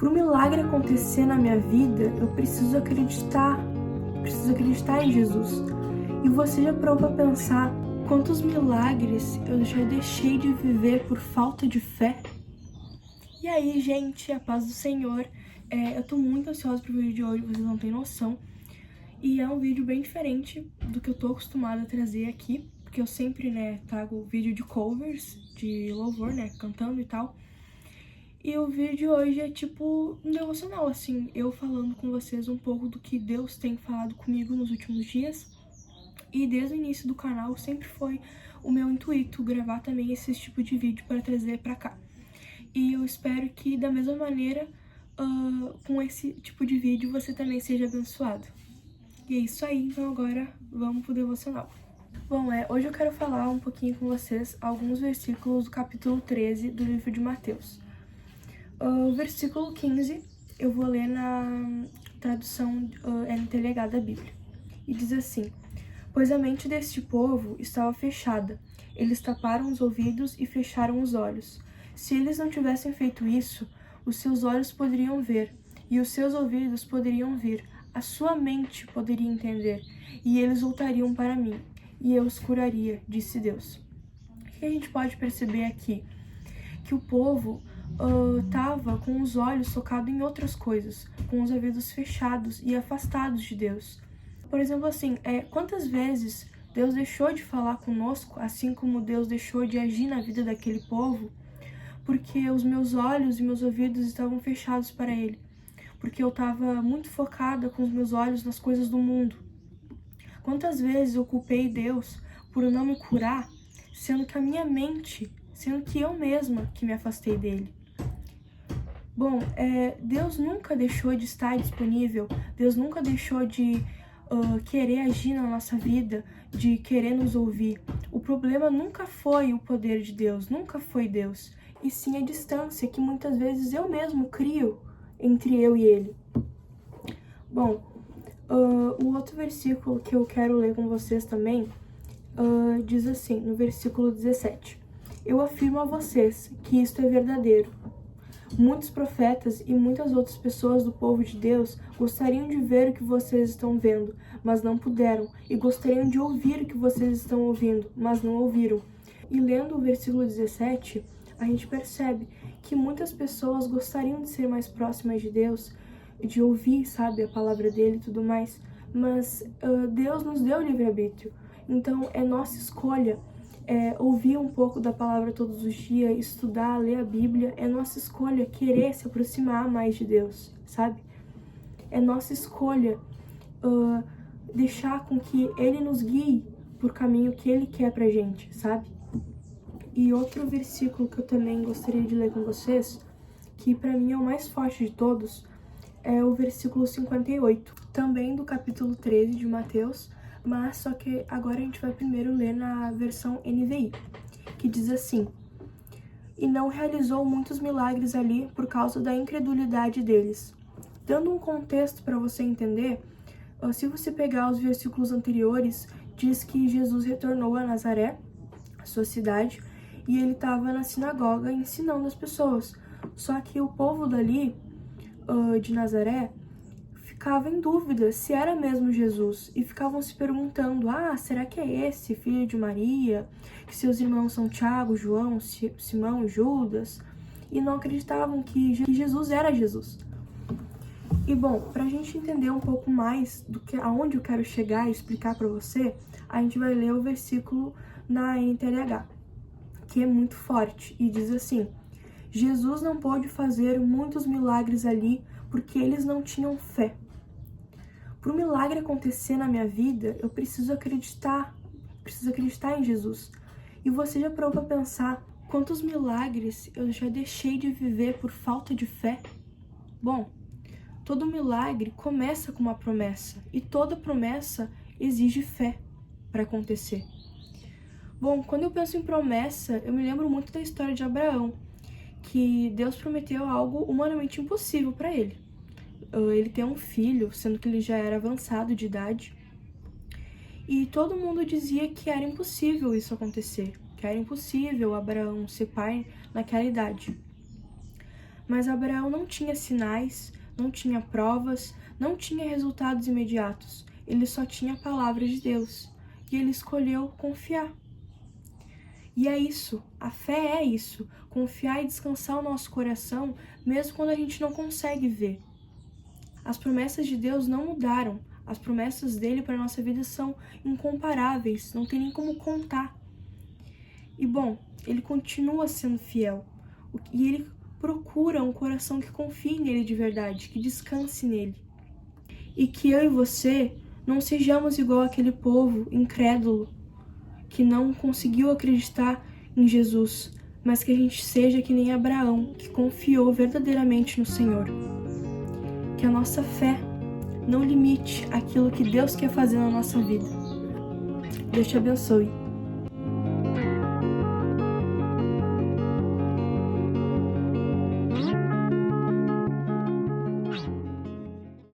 Para o milagre acontecer na minha vida, eu preciso acreditar em Jesus. E você já parou para pensar quantos milagres eu já deixei de viver por falta de fé? E aí, gente, a paz do Senhor. Eu tô muito ansiosa pro vídeo de hoje, vocês não têm noção. E é um vídeo bem diferente do que eu tô acostumada a trazer aqui, porque eu sempre, trago vídeo de covers, de louvor, cantando e tal. E o vídeo de hoje é tipo um devocional, assim, eu falando com vocês um pouco do que Deus tem falado comigo nos últimos dias. E desde o início do canal sempre foi o meu intuito gravar também esse tipo de vídeo para trazer pra cá. E eu espero que da mesma maneira, com esse tipo de vídeo, você também seja abençoado. E é isso aí, então agora vamos pro devocional. Bom, hoje eu quero falar um pouquinho com vocês alguns versículos do capítulo 13 do livro de Mateus. O versículo 15 eu vou ler na tradução NTLH da Bíblia. E diz assim: pois a mente deste povo estava fechada, eles taparam os ouvidos e fecharam os olhos. Se eles não tivessem feito isso, os seus olhos poderiam ver, e os seus ouvidos poderiam ouvir, a sua mente poderia entender, e eles voltariam para mim, e eu os curaria, disse Deus. O que a gente pode perceber aqui? Que o povo estava com os olhos focados em outras coisas, com os ouvidos fechados e afastados de Deus. Por exemplo, assim, quantas vezes Deus deixou de falar conosco, assim como Deus deixou de agir na vida daquele povo, porque os meus olhos e meus ouvidos estavam fechados para Ele, porque eu estava muito focada com os meus olhos nas coisas do mundo. Quantas vezes eu culpei Deus por não me curar, sendo que eu mesma que me afastei dele. Bom, Deus nunca deixou de estar disponível, Deus nunca deixou de querer agir na nossa vida, de querer nos ouvir. O problema nunca foi o poder de Deus, nunca foi Deus, e sim a distância que muitas vezes eu mesmo crio entre eu e Ele. Bom, o outro versículo que eu quero ler com vocês também diz assim, no versículo 17: eu afirmo a vocês que isto é verdadeiro. Muitos profetas e muitas outras pessoas do povo de Deus gostariam de ver o que vocês estão vendo, mas não puderam, e gostariam de ouvir o que vocês estão ouvindo, mas não ouviram. E lendo o versículo 17, a gente percebe que muitas pessoas gostariam de ser mais próximas de Deus, de ouvir, a palavra dele e tudo mais, mas Deus nos deu livre-arbítrio. Então é nossa escolha ouvir um pouco da palavra todos os dias, estudar, ler a Bíblia. É nossa escolha querer se aproximar mais de Deus, É nossa escolha deixar com que Ele nos guie por caminho que Ele quer pra gente, E outro versículo que eu também gostaria de ler com vocês, que pra mim é o mais forte de todos, é o versículo 58, também do capítulo 13 de Mateus, mas só que agora a gente vai primeiro ler na versão NVI, que diz assim: e não realizou muitos milagres ali por causa da incredulidade deles. Dando um contexto para você entender, se você pegar os versículos anteriores, diz que Jesus retornou a Nazaré, a sua cidade, e ele estava na sinagoga ensinando as pessoas. Só que o povo dali, de Nazaré, ficava em dúvida se era mesmo Jesus, e ficavam se perguntando: será que é esse, filho de Maria, que seus irmãos são Tiago, João, Simão e Judas? E não acreditavam que Jesus era Jesus. E bom, pra gente entender um pouco mais do que aonde eu quero chegar e explicar pra você, a gente vai ler o versículo na NTLH, que é muito forte, e diz assim: Jesus não pôde fazer muitos milagres ali porque eles não tinham fé. Para o milagre acontecer na minha vida, eu preciso acreditar em Jesus. E você já parou para pensar quantos milagres eu já deixei de viver por falta de fé? Bom, todo milagre começa com uma promessa, e toda promessa exige fé para acontecer. Bom, quando eu penso em promessa, eu me lembro muito da história de Abraão, que Deus prometeu algo humanamente impossível para ele. Ele tem um filho, sendo que ele já era avançado de idade, e todo mundo dizia que era impossível isso acontecer, que era impossível Abraão ser pai naquela idade. Mas Abraão não tinha sinais, não tinha provas, não tinha resultados imediatos. Ele só tinha a palavra de Deus. E ele escolheu confiar. E é isso, a fé é isso, confiar e descansar o nosso coração, mesmo quando a gente não consegue ver. As promessas de Deus não mudaram, as promessas dele para a nossa vida são incomparáveis, não tem nem como contar. E bom, ele continua sendo fiel, e ele procura um coração que confie nele de verdade, que descanse nele. E que eu e você não sejamos igual aquele povo incrédulo, que não conseguiu acreditar em Jesus, mas que a gente seja que nem Abraão, que confiou verdadeiramente no Senhor. Que a nossa fé não limite aquilo que Deus quer fazer na nossa vida. Deus te abençoe.